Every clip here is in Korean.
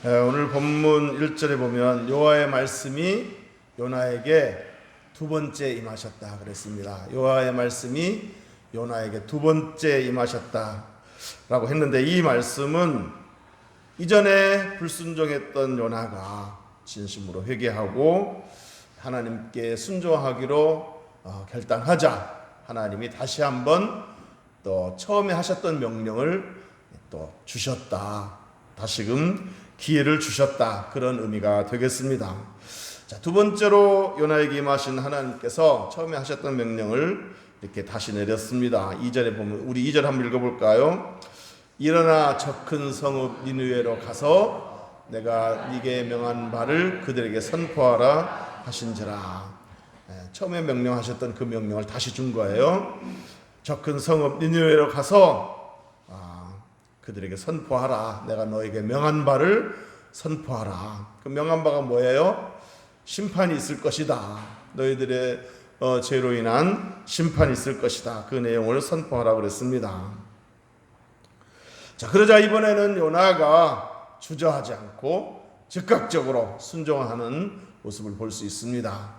오늘 본문 1절에 보면 여호와의 말씀이 요나에게 두 번째 임하셨다 그랬습니다. 여호와의 말씀이 요나에게 두 번째 임하셨다라고 했는데, 이 말씀은 이전에 불순종했던 요나가 진심으로 회개하고 하나님께 순종하기로 결단하자 하나님이 다시 한번 또 처음에 하셨던 명령을 또 주셨다, 다시금 기회를 주셨다, 그런 의미가 되겠습니다. 자, 두 번째로 요나에게 임하신 하나님께서 처음에 하셨던 명령을 이렇게 다시 내렸습니다. 2절에 보면, 우리 2절 한번 읽어볼까요? 일어나 저 큰 성읍 니느웨로 가서 내가 네게 명한 바를 그들에게 선포하라 하신지라. 처음에 명령하셨던 그 명령을 다시 준 거예요. 저 큰 성읍 니느웨로 가서 그들에게 선포하라. 내가 너에게 명한 바를 선포하라. 그 명한 바가 뭐예요? 심판이 있을 것이다. 너희들의 죄로 인한 심판이 있을 것이다. 그 내용을 선포하라 그랬습니다. 자, 그러자 이번에는 요나가 주저하지 않고 즉각적으로 순종하는 모습을 볼 수 있습니다.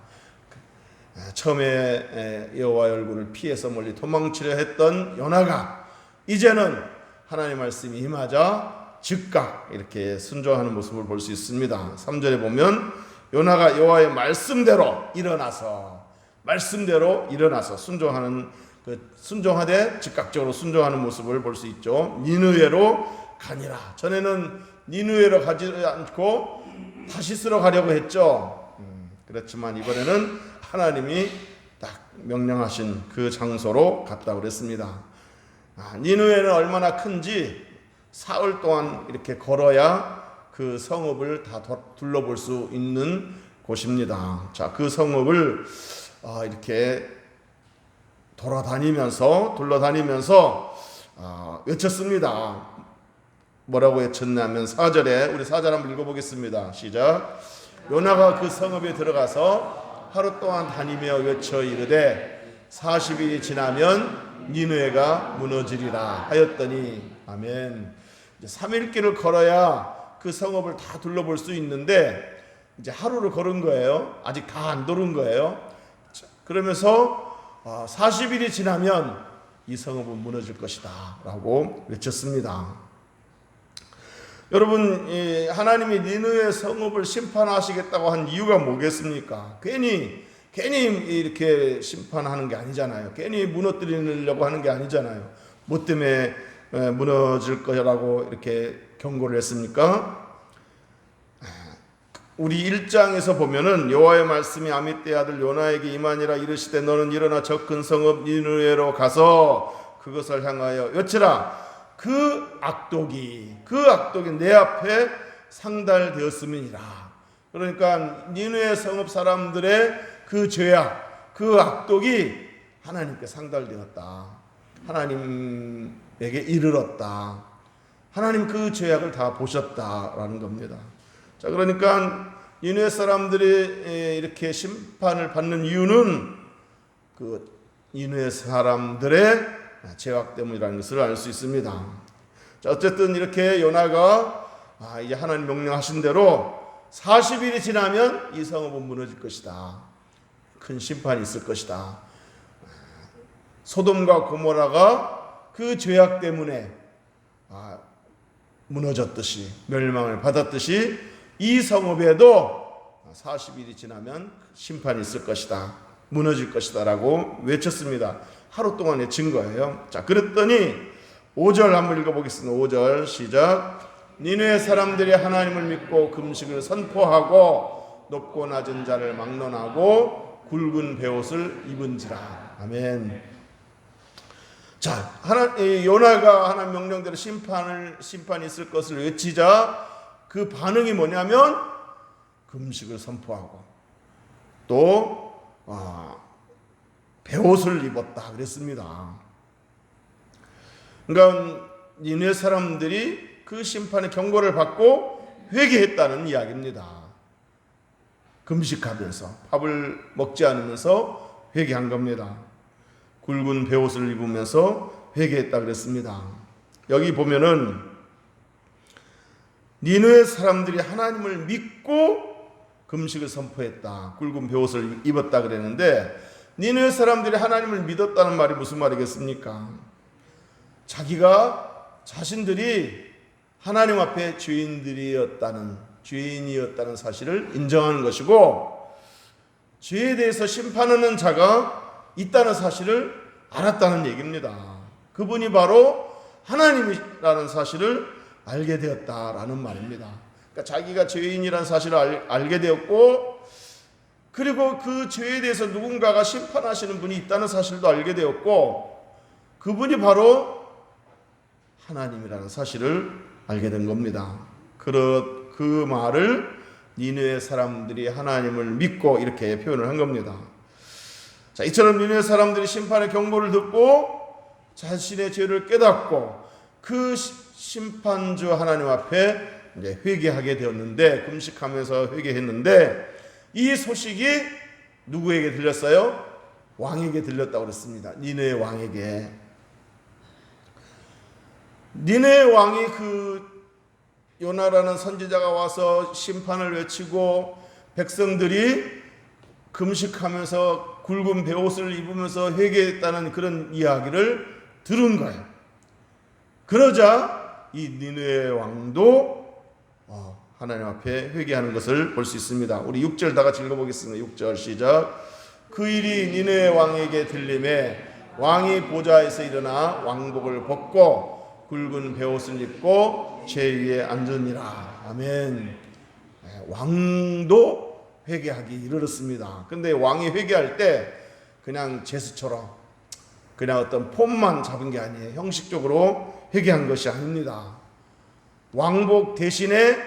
처음에 여호와의 얼굴을 피해서 멀리 도망치려 했던 요나가 이제는 하나님의 말씀이 임하자 즉각 이렇게 순종하는 모습을 볼 수 있습니다. 3절에 보면 요나가 여호와의 말씀대로 일어나서 순종하되 즉각적으로 순종하는 모습을 볼 수 있죠. 니느웨로 가니라. 전에는 니느웨로 가지 않고 다시스로 가려고 했죠. 그렇지만 이번에는 하나님이 딱 명령하신 그 장소로 갔다고 그랬습니다. 니느웨는 얼마나 큰지 사흘 동안 이렇게 걸어야 그 성읍을 다 둘러볼 수 있는 곳입니다. 자, 그 성읍을 이렇게 둘러다니면서 외쳤습니다. 뭐라고 외쳤냐면 4절에, 우리 4절 한번 읽어보겠습니다. 시작. 요나가 그 성읍에 들어가서 하루 동안 다니며 외쳐 이르되 40일이 지나면 니느웨가 무너지리라 하였더니, 아멘. 이제 3일 길을 걸어야 그 성읍을 다 둘러볼 수 있는데 이제 하루를 걸은 거예요. 아직 다 안 도는 거예요. 그러면서 40일이 지나면 이 성읍은 무너질 것이다 라고 외쳤습니다. 여러분, 하나님이 니느웨 성읍을 심판하시겠다고 한 이유가 뭐겠습니까? 괜히 이렇게 심판하는 게 아니잖아요. 괜히 무너뜨리려고 하는 게 아니잖아요. 뭐 때문에 무너질 거라고 이렇게 경고를 했습니까? 우리 1장에서 보면은 여호와의 말씀이 아미떼 아들 요나에게 임하니라. 이르시되 너는 일어나 저 큰 성읍 니느웨로 가서 그것을 향하여 외치라. 그 악독이 내 앞에 상달되었음이니라. 그러니까 니느웨 성읍 사람들의 그 죄악, 그 악독이 하나님께 상달되었다. 하나님에게 이르렀다. 하나님 그 죄악을 다 보셨다라는 겁니다. 자, 그러니까 니느웨 사람들이 이렇게 심판을 받는 이유는 그 니느웨 사람들의 죄악 때문이라는 것을 알 수 있습니다. 자, 어쨌든 이렇게 요나가 이제 하나님 명령하신 대로 40일이 지나면 이 성읍은 무너질 것이다. 큰 심판이 있을 것이다. 소돔과 고모라가 그 죄악 때문에 무너졌듯이, 멸망을 받았듯이 이 성읍에도 40일이 지나면 심판이 있을 것이다, 무너질 것이다 라고 외쳤습니다. 하루 동안 외친 거예요. 자, 그랬더니 5절 한번 읽어보겠습니다. 5절 시작. 니느웨 사람들이 하나님을 믿고 금식을 선포하고 높고 낮은 자를 막론하고 굵은 베옷을 입은지라. 아멘. 자, 요나가 하나님 명령대로 심판이 있을 것을 외치자 그 반응이 뭐냐면 금식을 선포하고 또 베옷을 입었다 그랬습니다. 그러니까 니느웨 사람들이 그 심판의 경고를 받고 회개했다는 이야기입니다. 금식하면서, 밥을 먹지 않으면서 회개한 겁니다. 굵은 베옷을 입으면서 회개했다 그랬습니다. 여기 보면은 니느웨 사람들이 하나님을 믿고 금식을 선포했다. 굵은 베옷을 입었다 그랬는데, 니느웨 사람들이 하나님을 믿었다는 말이 무슨 말이겠습니까? 자신들이 하나님 앞에 죄인이었다는 사실을 인정하는 것이고, 죄에 대해서 심판하는 자가 있다는 사실을 알았다는 얘기입니다. 그분이 바로 하나님이라는 사실을 알게 되었다라는 말입니다. 그러니까 자기가 죄인이라는 사실을 알게 되었고, 그리고 그 죄에 대해서 누군가가 심판하시는 분이 있다는 사실도 알게 되었고, 그분이 바로 하나님이라는 사실을 알게 된 겁니다. 그 말을 니느웨 사람들이 하나님을 믿고 이렇게 표현을 한 겁니다. 자, 이처럼 니느웨 사람들이 심판의 경고를 듣고 자신의 죄를 깨닫고 그 심판주 하나님 앞에 이제 회개하게 되었는데, 금식하면서 회개했는데, 이 소식이 누구에게 들렸어요? 왕에게 들렸다고 그랬습니다. 니느웨 왕에게. 니느웨 왕이 그 요나라는 선지자가 와서 심판을 외치고 백성들이 금식하면서 굵은 베옷을 입으면서 회개했다는 그런 이야기를 들은 거예요. 그러자 이 니느웨 왕도 하나님 앞에 회개하는 것을 볼 수 있습니다. 우리 6절 다 같이 읽어보겠습니다. 6절 시작. 그 일이 니느웨 왕에게 들림에 왕이 보좌에서 일어나 왕복을 벗고 굵은 베옷을 입고 제 위에 앉으니라. 아멘. 왕도 회개하기 이르렀습니다. 근데 왕이 회개할 때 그냥 제스처럼 그냥 어떤 폼만 잡은 게 아니에요. 형식적으로 회개한 것이 아닙니다. 왕복 대신에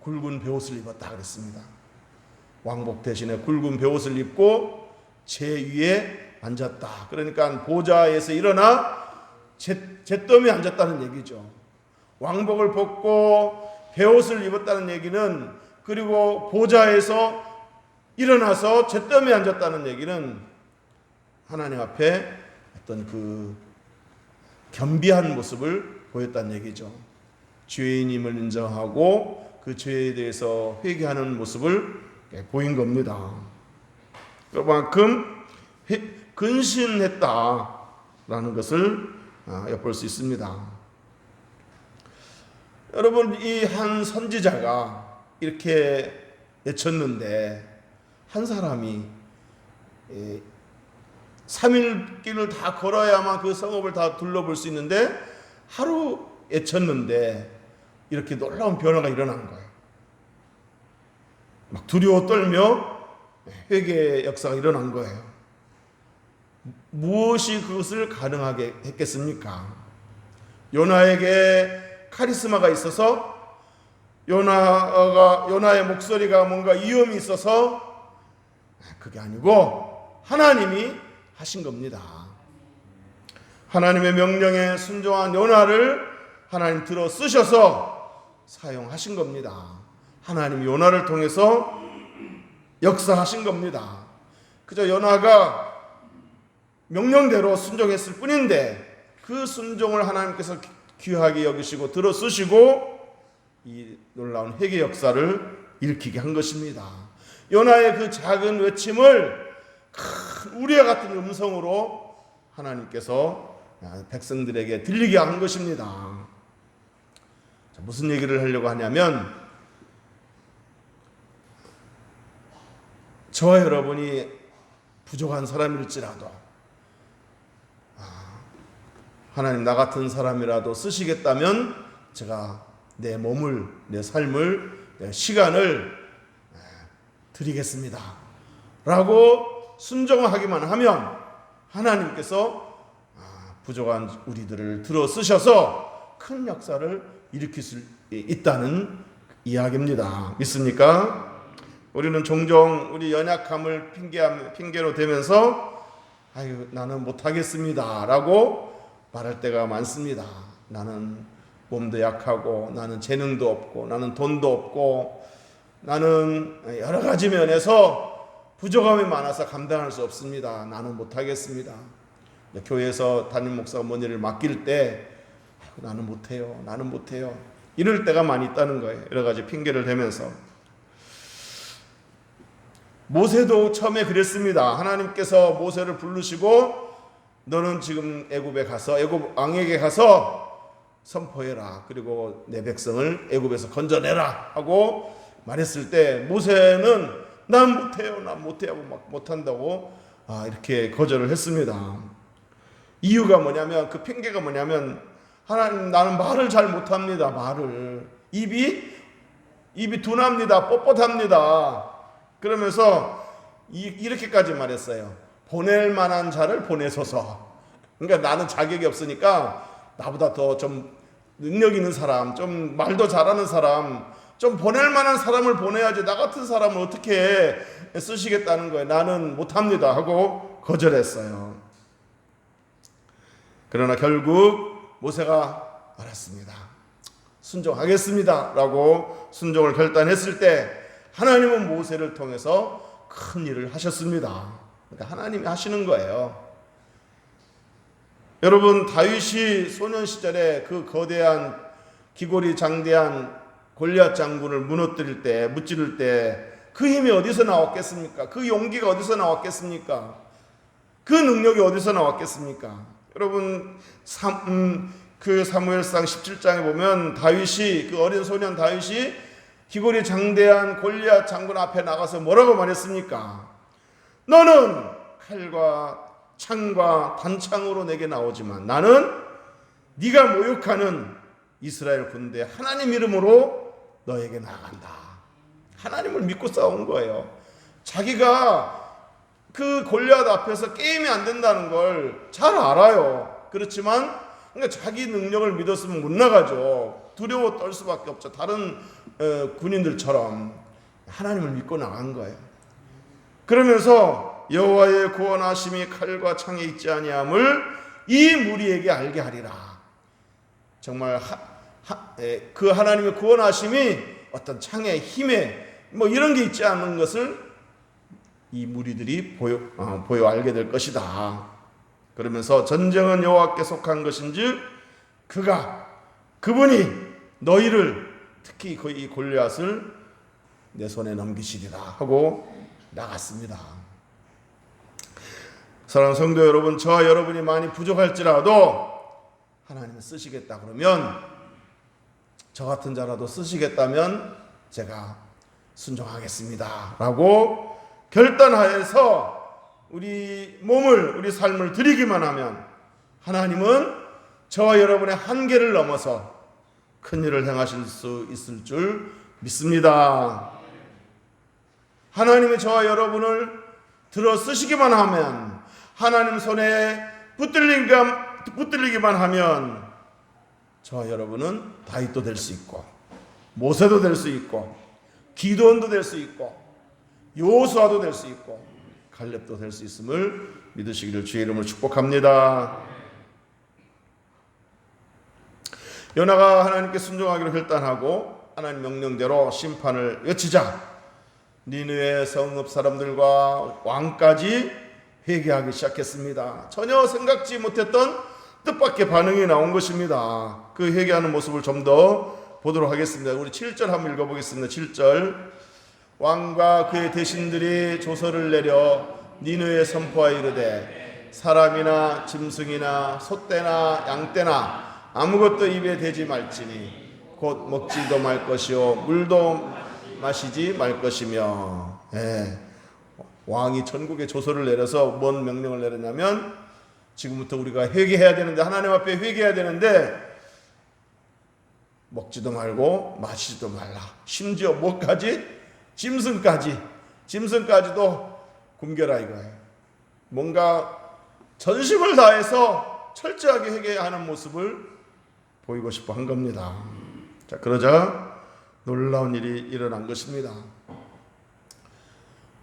굵은 베옷을 입었다 그랬습니다. 왕복 대신에 굵은 베옷을 입고 제 위에 앉았다. 그러니까 보좌에서 일어나 잿더미에 앉았다는 얘기죠. 왕복을 벗고 베옷을 입었다는 얘기는, 그리고 보좌에서 일어나서 잿더미에 앉았다는 얘기는 하나님 앞에 어떤 그 겸비한 모습을 보였다는 얘기죠. 죄인임을 인정하고 그 죄에 대해서 회개하는 모습을 보인 겁니다. 그만큼 근신했다라는 것을 엿볼 수 있습니다. 여러분, 이 한 선지자가 이렇게 외쳤는데, 한 사람이 3일 길을 다 걸어야만 그 성읍을 다 둘러볼 수 있는데, 하루 외쳤는데 이렇게 놀라운 변화가 일어난 거예요. 막 두려워 떨며 회개의 역사가 일어난 거예요. 무엇이 그것을 가능하게 했겠습니까? 요나에게 카리스마가 있어서, 요나의 목소리가 뭔가 위엄이 있어서, 그게 아니고 하나님이 하신 겁니다. 하나님의 명령에 순종한 요나를 하나님 들어 쓰셔서 사용하신 겁니다. 하나님 요나를 통해서 역사하신 겁니다. 그저 요나가 명령대로 순종했을 뿐인데, 그 순종을 하나님께서 귀하게 여기시고 들어 쓰시고 이 놀라운 회개 역사를 일으키게 한 것입니다. 요나의 그 작은 외침을 큰 우리와 같은 음성으로 하나님께서 백성들에게 들리게 한 것입니다. 무슨 얘기를 하려고 하냐면, 저와 여러분이 부족한 사람일지라도 하나님 나 같은 사람이라도 쓰시겠다면 제가 내 몸을, 내 삶을, 내 시간을 드리겠습니다 라고 순종하기만 하면 하나님께서 부족한 우리들을 들어 쓰셔서 큰 역사를 일으킬 수 있다는 이야기입니다. 믿습니까? 우리는 종종 우리 연약함을 핑계로 대면서 나는 못하겠습니다 라고 말할 때가 많습니다. 나는 몸도 약하고, 나는 재능도 없고, 나는 돈도 없고, 나는 여러 가지 면에서 부족함이 많아서 감당할 수 없습니다. 나는 못하겠습니다. 교회에서 담임 목사가 뭔 일을 맡길 때 나는 못해요. 이럴 때가 많이 있다는 거예요. 여러 가지 핑계를 대면서. 모세도 처음에 그랬습니다. 하나님께서 모세를 부르시고 너는 지금 애굽에 가서 애굽 왕에게 가서 선포해라. 그리고 내 백성을 애굽에서 건져내라 하고 말했을 때 모세는 난 못해요. 난 못해요. 막 못한다고 이렇게 거절을 했습니다. 이유가 뭐냐면, 그 핑계가 뭐냐면, 하나님 나는 말을 잘 못합니다. 말을 입이 둔합니다. 뻣뻣합니다. 그러면서 이렇게까지 말했어요. 보낼 만한 자를 보내소서. 그러니까 나는 자격이 없으니까 나보다 더 좀 능력 있는 사람, 좀 말도 잘하는 사람, 좀 보낼 만한 사람을 보내야지 나 같은 사람을 어떻게 쓰시겠다는 거예요. 나는 못합니다 하고 거절했어요. 그러나 결국 모세가 알았습니다. 순종하겠습니다 라고 순종을 결단했을 때 하나님은 모세를 통해서 큰 일을 하셨습니다. 그러니까 하나님이 하시는 거예요. 여러분, 다윗이 소년 시절에 그 거대한 기골이 장대한 골리앗 장군을 무너뜨릴 때, 무찌를 때 그 힘이 어디서 나왔겠습니까? 그 용기가 어디서 나왔겠습니까? 그 능력이 어디서 나왔겠습니까? 여러분, 그 사무엘상 17장에 보면 다윗이, 그 어린 소년 다윗이 기골이 장대한 골리앗 장군 앞에 나가서 뭐라고 말했습니까? 너는 칼과 창과 단창으로 내게 나오지만 나는 네가 모욕하는 이스라엘 군대 하나님 이름으로 너에게 나간다. 하나님을 믿고 싸운 거예요. 자기가 그 골리앗 앞에서 게임이 안 된다는 걸 잘 알아요. 그렇지만 그러니까 자기 능력을 믿었으면 못 나가죠. 두려워 떨 수밖에 없죠. 다른 군인들처럼 하나님을 믿고 나간 거예요. 그러면서 여호와의 구원하심이 칼과 창에 있지 아니함을 이 무리에게 알게 하리라. 정말 그 하나님의 구원하심이 어떤 창에 힘에 뭐 이런 게 있지 않은 것을 이 무리들이 보여 알게 될 것이다. 그러면서 전쟁은 여호와께 속한 것인즉 그분이 너희를 특히 이 골리앗을 내 손에 넘기시리라 하고 나갔습니다. 사랑하는 성도 여러분, 저와 여러분이 많이 부족할지라도 하나님을 쓰시겠다 그러면, 저 같은 자라도 쓰시겠다면 제가 순종하겠습니다 라고 결단하여서 우리 몸을, 우리 삶을 드리기만 하면 하나님은 저와 여러분의 한계를 넘어서 큰 일을 행하실 수 있을 줄 믿습니다. 하나님이 저와 여러분을 들어 쓰시기만 하면, 하나님 손에 붙들리기만 하면 저와 여러분은 다윗도 될 수 있고 모세도 될 수 있고 기드온도 될 수 있고 여호수아도 될 수 있고 갈렙도 될 수 있음을 믿으시기를 주의 이름으로 축복합니다. 요나가 하나님께 순종하기로 결단하고 하나님 명령대로 심판을 외치자 니느웨 성읍 사람들과 왕까지 회개하기 시작했습니다. 전혀 생각지 못했던 뜻밖의 반응이 나온 것입니다. 그 회개하는 모습을 좀 더 보도록 하겠습니다. 우리 7절 한번 읽어보겠습니다. 7절 왕과 그의 대신들이 조서를 내려 니느웨에 선포하여 이르되 사람이나 짐승이나 소떼나 양떼나 아무것도 입에 대지 말지니 곧 먹지도 말 것이요 물도 마시지 말 것이며. 왕이 전국에 조서를 내려서 뭔 명령을 내렸냐면, 지금부터 우리가 회개해야 되는데, 하나님 앞에 회개해야 되는데 먹지도 말고 마시지도 말라. 심지어 뭐까지? 짐승까지도 굶겨라 이거예요. 뭔가 전심을 다해서 철저하게 회개하는 모습을 보이고 싶어 한 겁니다. 자, 그러자 놀라운 일이 일어난 것입니다.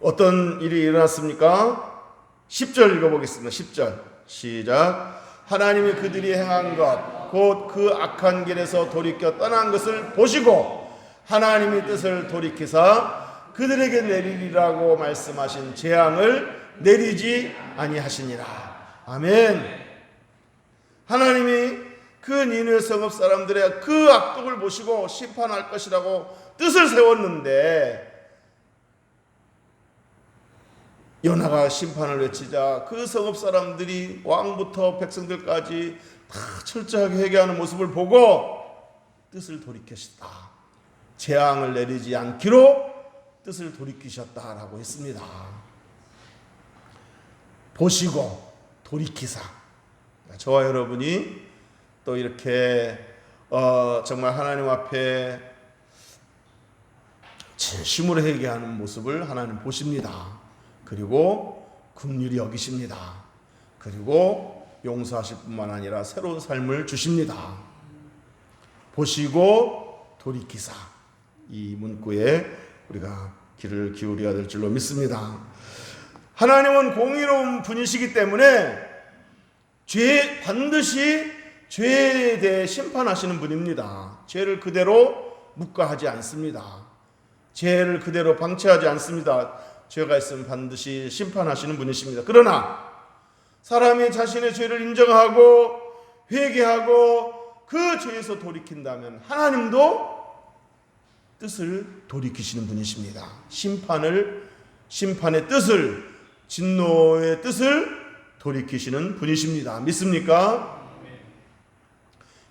어떤 일이 일어났습니까? 10절 읽어보겠습니다. 10절 시작. 하나님이 그들이 행한 것 곧 그 악한 길에서 돌이켜 떠난 것을 보시고 하나님의 뜻을 돌이키사 그들에게 내리리라고 말씀하신 재앙을 내리지 아니하시니라. 아멘. 하나님이 그 니느웨 성읍 사람들의 그 악독을 보시고 심판할 것이라고 뜻을 세웠는데 요나가 심판을 외치자 그 성읍 사람들이 왕부터 백성들까지 다 철저하게 회개하는 모습을 보고 뜻을 돌이켰다. 재앙을 내리지 않기로 뜻을 돌이키셨다라고 했습니다. 보시고 돌이키사. 저와 여러분이 또 이렇게 정말 하나님 앞에 진심으로 회개하는 모습을 하나님 보십니다. 그리고 긍휼히 여기십니다. 그리고 용서하실 뿐만 아니라 새로운 삶을 주십니다. 보시고 돌이키사. 이 문구에 우리가 귀를 기울여야 될 줄로 믿습니다. 하나님은 공의로운 분이시기 때문에 반드시 죄에 대해 심판하시는 분입니다. 죄를 그대로 묵과하지 않습니다. 죄를 그대로 방치하지 않습니다. 죄가 있으면 반드시 심판하시는 분이십니다. 그러나 사람이 자신의 죄를 인정하고 회개하고 그 죄에서 돌이킨다면 하나님도 뜻을 돌이키시는 분이십니다. 심판의 뜻을, 진노의 뜻을 돌이키시는 분이십니다. 믿습니까?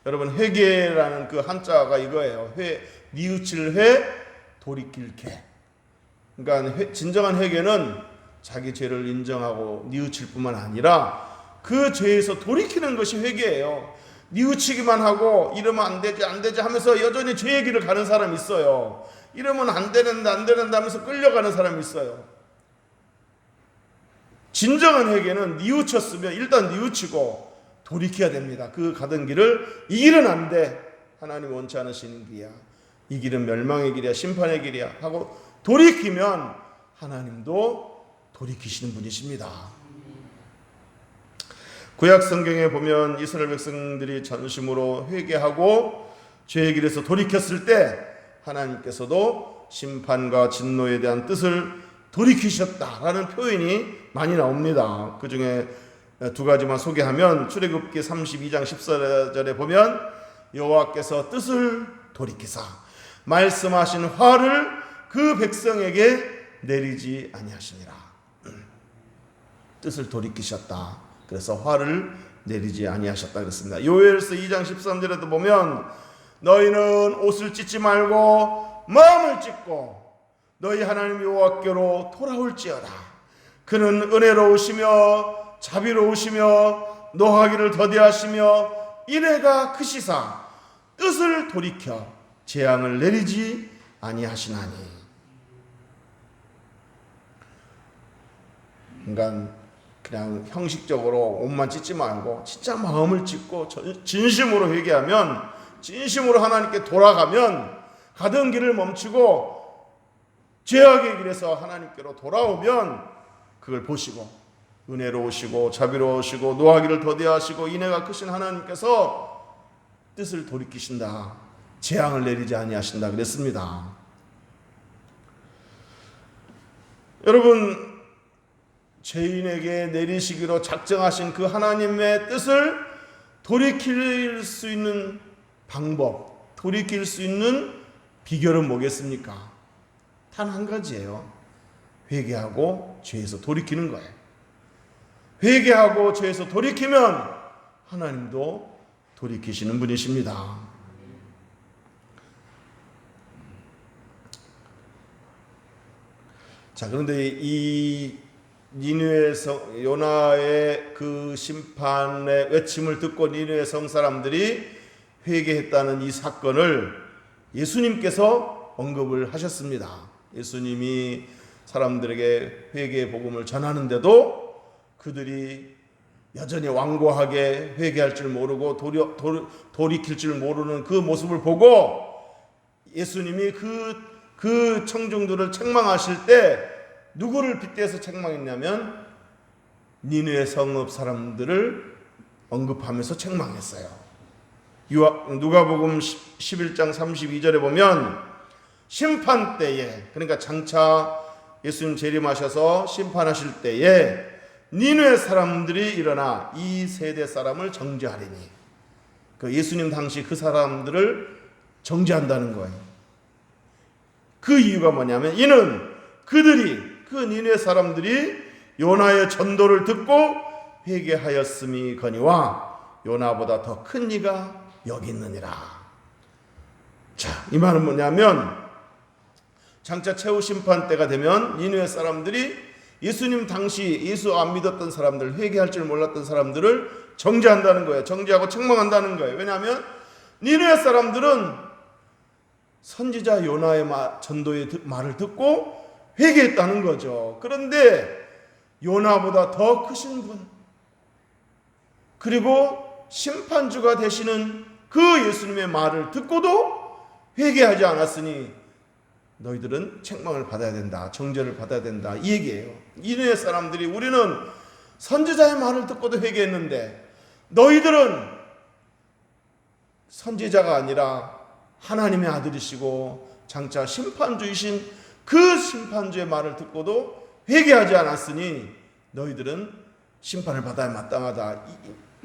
여러분, 회개라는 그 한자가 이거예요. 뉘우칠 회, 돌이킬 개. 그러니까 진정한 회개는 자기 죄를 인정하고 뉘우칠 뿐만 아니라 그 죄에서 돌이키는 것이 회개예요. 뉘우치기만 하고 이러면 안 되지 하면서 여전히 죄의 길을 가는 사람이 있어요. 이러면 안 되는다 하면서 끌려가는 사람이 있어요. 진정한 회개는 뉘우쳤으면 일단 뉘우치고 돌이켜야 됩니다. 그 가던 길을 이 길은 안 돼. 하나님 원치 않으시는 길이야. 이 길은 멸망의 길이야. 심판의 길이야. 하고 돌이키면 하나님도 돌이키시는 분이십니다. 구약 성경에 보면 이스라엘 백성들이 전심으로 회개하고 죄의 길에서 돌이켰을 때 하나님께서도 심판과 진노에 대한 뜻을 돌이키셨다라는 표현이 많이 나옵니다. 그 중에 두 가지만 소개하면 출애굽기 32장 14절에 보면 여호와께서 뜻을 돌이키사 말씀하신 화를 그 백성에게 내리지 아니하시니라. 뜻을 돌이키셨다. 그래서 화를 내리지 아니하셨다 그랬습니다. 요엘서 2장 13절에도 보면 너희는 옷을 찢지 말고 마음을 찢고 너희 하나님 여호와께로 돌아올지어다. 그는 은혜로우시며 자비로우시며 노하기를 더디하시며 인애가 크시사 뜻을 돌이켜 재앙을 내리지 아니하시나니. 그러니까 그냥 형식적으로 옷만 찢지 말고 진짜 마음을 찢고 진심으로 회개하면, 진심으로 하나님께 돌아가면, 가던 길을 멈추고 죄악의 길에서 하나님께로 돌아오면 그걸 보시고 은혜로우시고 자비로우시고 노하기를 더디하시고 인애가 크신 하나님께서 뜻을 돌이키신다. 재앙을 내리지 아니하신다 그랬습니다. 여러분, 죄인에게 내리시기로 작정하신 그 하나님의 뜻을 돌이킬 수 있는 방법, 돌이킬 수 있는 비결은 뭐겠습니까? 단 한 가지예요. 회개하고 죄에서 돌이키는 거예요. 회개하고 죄에서 돌이키면 하나님도 돌이키시는 분이십니다. 자, 그런데 이 니느웨 성 요나의 그 심판의 외침을 듣고 니느웨 성 사람들이 회개했다는 이 사건을 예수님께서 언급을 하셨습니다. 예수님이 사람들에게 회개의 복음을 전하는데도 그들이 여전히 완고하게 회개할 줄 모르고 돌이킬 줄 모르는 그 모습을 보고 예수님이 그 청중들을 책망하실 때 누구를 빗대서 책망했냐면 니느웨 성읍 사람들을 언급하면서 책망했어요. 누가복음 11장 32절에 보면 심판 때에, 그러니까 장차 예수님 재림하셔서 심판하실 때에 니느웨 사람들이 일어나 이 세대 사람을 정죄하리니, 그 예수님 당시 그 사람들을 정죄한다는 거예요. 그 이유가 뭐냐면 이는 그들이 그 니네 사람들이 요나의 전도를 듣고 회개하였음이거니와 요나보다 더 큰 이가 여기 있느니라. 자, 이 말은 뭐냐면 장차 최후 심판 때가 되면 니네 사람들이 예수님 당시 예수 안 믿었던 사람들, 회개할 줄 몰랐던 사람들을 정죄한다는 거예요. 정죄하고 책망한다는 거예요. 왜냐하면 니네 사람들은 선지자 요나의 전도의 말을 듣고 회개했다는 거죠. 그런데 요나보다 더 크신 분, 그리고 심판주가 되시는 그 예수님의 말을 듣고도 회개하지 않았으니 너희들은 책망을 받아야 된다, 정죄를 받아야 된다, 이 얘기예요. 이누의 사람들이 우리는 선지자의 말을 듣고도 회개했는데 너희들은 선지자가 아니라 하나님의 아들이시고 장차 심판주이신 그 심판주의 말을 듣고도 회개하지 않았으니 너희들은 심판을 받아야 마땅하다.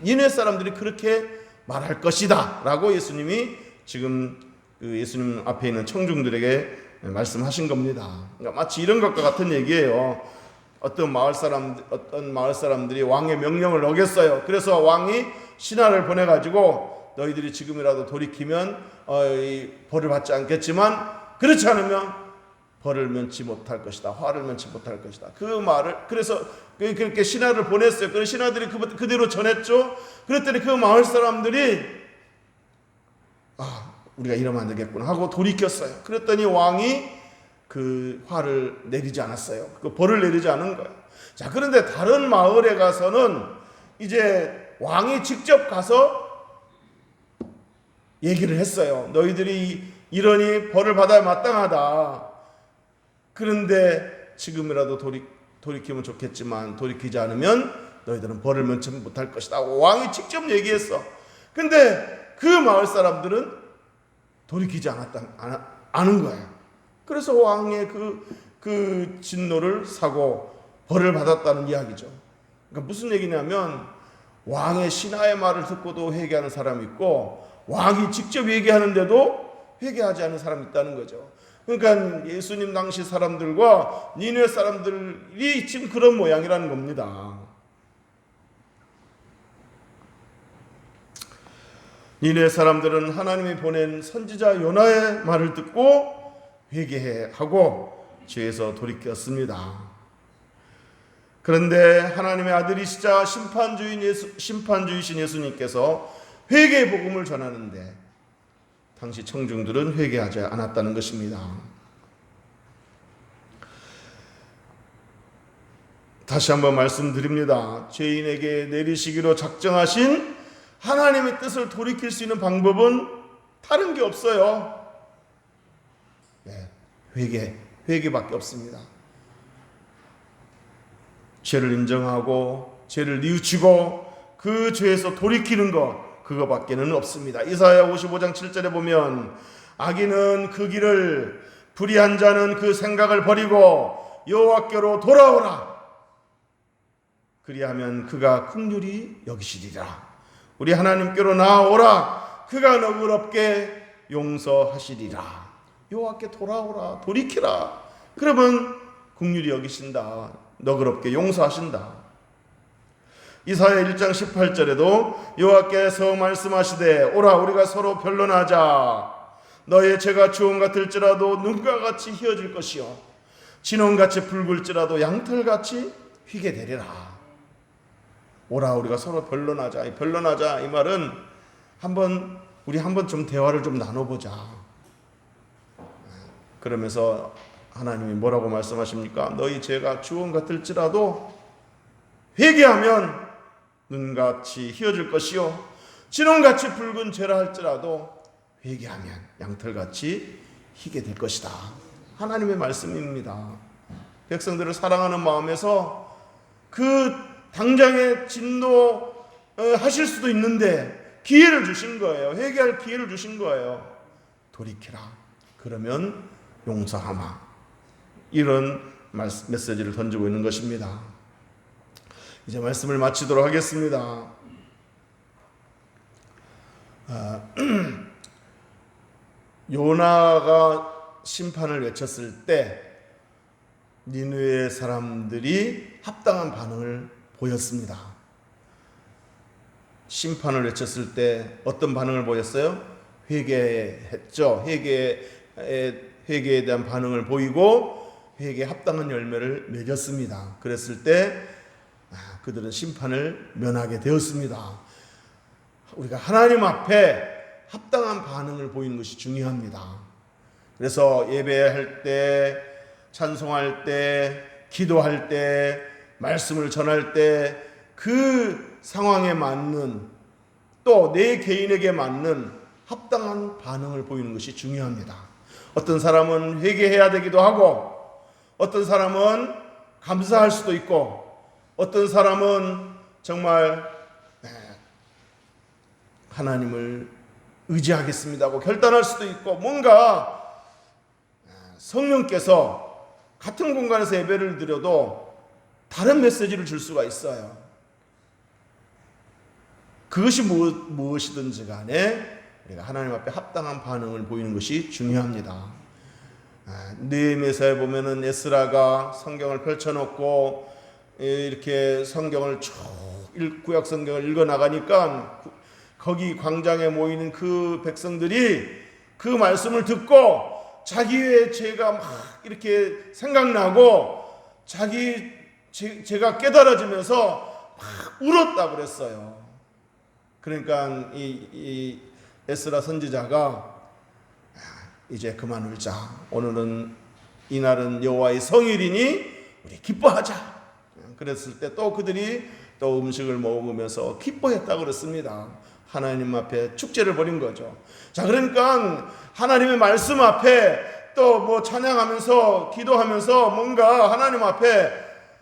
니네 사람들이 그렇게 말할 것이다 라고 예수님이 지금 그 예수님 앞에 있는 청중들에게 말씀하신 겁니다. 그러니까 마치 이런 것과 같은 얘기예요. 어떤 마을 사람들이 왕의 명령을 어겼어요. 그래서 왕이 신하를 보내가지고 너희들이 지금이라도 돌이키면 벌을 받지 않겠지만 그렇지 않으면 벌을 면치 못할 것이다. 화를 면치 못할 것이다. 그 말을 그래서 그렇게 신하를 보냈어요. 그 신하들이 그대로 전했죠. 그랬더니 그 마을 사람들이 우리가 이러면 안 되겠구나 하고 돌이켰어요. 그랬더니 왕이 그 화를 내리지 않았어요. 그 벌을 내리지 않은 거예요. 자, 그런데 다른 마을에 가서는 이제 왕이 직접 가서 얘기를 했어요. 너희들이 이러니 벌을 받아야 마땅하다. 그런데 지금이라도 돌이키면 좋겠지만 돌이키지 않으면 너희들은 벌을 면치 못할 것이다. 왕이 직접 얘기했어. 근데 그 마을 사람들은 돌이키지 않은 거예요. 그래서 왕의 그 진노를 사고 벌을 받았다는 이야기죠. 그러니까 무슨 얘기냐면 왕의 신하의 말을 듣고도 회개하는 사람이 있고 왕이 직접 얘기하는데도 회개하지 않는 사람이 있다는 거죠. 그러니까 예수님 당시 사람들과 니네 사람들이 지금 그런 모양이라는 겁니다. 니네 사람들은 하나님이 보낸 선지자 요나의 말을 듣고 회개하고 죄에서 돌이켰습니다. 그런데 하나님의 아들이시자 심판주이신 예수님께서 회개의 복음을 전하는데 당시 청중들은 회개하지 않았다는 것입니다. 다시 한번 말씀드립니다. 죄인에게 내리시기로 작정하신 하나님의 뜻을 돌이킬 수 있는 방법은 다른 게 없어요. 회개밖에 없습니다. 죄를 인정하고 죄를 뉘우치고 그 죄에서 돌이키는 것, 그거밖에는 없습니다. 이사야 55장 7절에 보면 악인은 그 길을, 불의한 자는 그 생각을 버리고 여호와께로 돌아오라. 그리하면 그가 긍휼히 여기시리라. 우리 하나님께로 나아오라. 그가 너그럽게 용서하시리라. 여호와께 돌아오라. 돌이키라. 그러면 긍휼히 여기신다. 너그럽게 용서하신다. 이사야 1장 18절에도 여호와께서 말씀하시되 오라 우리가 서로 변론하자. 너의 죄가 주홍 같을지라도 눈과 같이 희어질 것이요 진홍같이 붉을지라도 양털같이 휘게 되리라. 오라 우리가 서로 변론하자. 이 변론하자 이 말은 우리 한번 좀 대화를 좀 나눠보자. 그러면서 하나님이 뭐라고 말씀하십니까? 너희 죄가 주홍 같을지라도 회개하면 눈같이 희어질 것이요 진홍같이 붉은 죄라 할지라도 회개하면 양털같이 희게 될 것이다. 하나님의 말씀입니다. 백성들을 사랑하는 마음에서 그 당장에 진노하실 수도 있는데 기회를 주신 거예요. 회개할 기회를 주신 거예요. 돌이키라. 그러면 용서하마. 이런 메시지를 던지고 있는 것입니다. 이제 말씀을 마치도록 하겠습니다. 요나가 심판을 외쳤을 때 니느웨 사람들이 합당한 반응을 보였습니다. 심판을 외쳤을 때 어떤 반응을 보였어요? 회개했죠. 회개에 대한 반응을 보이고 회개에 합당한 열매를 맺었습니다. 그랬을 때 그들은 심판을 면하게 되었습니다. 우리가 하나님 앞에 합당한 반응을 보이는 것이 중요합니다. 그래서 예배할 때, 찬송할 때, 기도할 때, 말씀을 전할 때 그 상황에 맞는, 또 내 개인에게 맞는 합당한 반응을 보이는 것이 중요합니다. 어떤 사람은 회개해야 되기도 하고, 어떤 사람은 감사할 수도 있고, 어떤 사람은 정말 하나님을 의지하겠습니다 하고 결단할 수도 있고, 뭔가 성령께서 같은 공간에서 예배를 드려도 다른 메시지를 줄 수가 있어요. 그것이 무엇이든지 간에 우리가 하나님 앞에 합당한 반응을 보이는 것이 중요합니다. 느헤미야서에 보면은 에스라가 성경을 펼쳐놓고 이렇게 성경을 쭉 구약 성경을 읽어 나가니까 거기 광장에 모이는 그 백성들이 그 말씀을 듣고 자기의 죄가 막 이렇게 생각나고 죄가 깨달아지면서 막 울었다 그랬어요. 그러니까 이 에스라 선지자가 이제 그만 울자. 오늘은 이날은 여호와의 성일이니 우리 기뻐하자. 그랬을 때 또 그들이 또 음식을 먹으면서 기뻐했다 그랬습니다. 하나님 앞에 축제를 벌인 거죠. 자, 그러니까 하나님의 말씀 앞에 또 뭐 찬양하면서 기도하면서 뭔가 하나님 앞에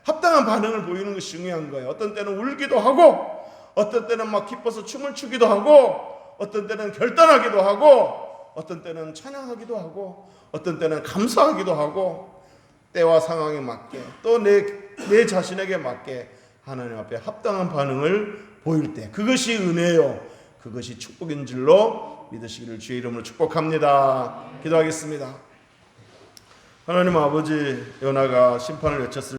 합당한 반응을 보이는 것이 중요한 거예요. 어떤 때는 울기도 하고, 어떤 때는 막 기뻐서 춤을 추기도 하고, 어떤 때는 결단하기도 하고, 어떤 때는 찬양하기도 하고, 어떤 때는 감사하기도 하고, 때와 상황에 맞게 또 내 자신에게 맞게 하나님 앞에 합당한 반응을 보일 때 그것이 은혜요, 그것이 축복인 줄로 믿으시기를 주의 이름으로 축복합니다. 기도하겠습니다. 하나님 아버지, 요나가 심판을 외쳤을